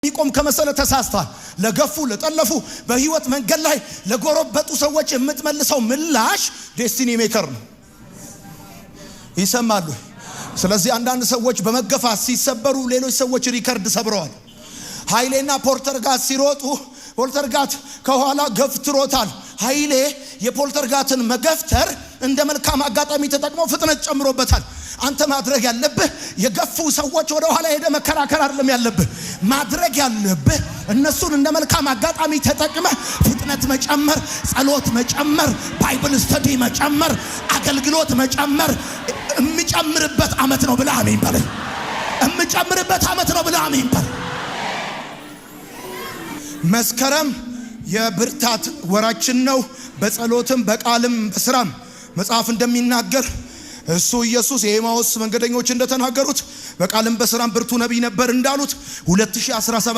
ሚቆም ከመሰለ ተሳስቷል። ለገፉ ለጠለፉ በህይወት መንገድ ላይ ለጎረበጡ ሰዎች የምትመልሰው ምላሽ ዴስቲኒ ሜከር ነው። ይሰማሉ። ስለዚህ አንዳንድ ሰዎች በመገፋት ሲሰበሩ ሌሎች ሰዎች ሪከርድ ሰብረዋል። ኃይሌና ፖልተርጋት ሲሮጡ ፖልተርጋት ከኋላ ገፍትሮታል። ኃይሌ የፖልተርጋትን መገፍተር እንደ መልካም አጋጣሚ ተጠቅሞ ፍጥነት ጨምሮበታል። አንተ ማድረግ ያለብህ የገፉ ሰዎች ወደ ኋላ ሄደ መከራከር አይደለም ያለብህ። ማድረግ ያለብህ እነሱን እንደ መልካም አጋጣሚ ተጠቅመህ ፍጥነት መጨመር፣ ጸሎት መጨመር፣ ባይብል ስተዲ መጨመር፣ አገልግሎት መጨመር። እምጨምርበት አመት ነው ብለህ አሜን በል። እምጨምርበት አመት ነው ብለህ አሜን በል። መስከረም የብርታት ወራችን ነው። በጸሎትም በቃልም በስራም መጽሐፍ እንደሚናገር እሱ ኢየሱስ የኤማውስ መንገደኞች እንደተናገሩት በቃልም በስራም ብርቱ ነቢይ ነበር እንዳሉት 2017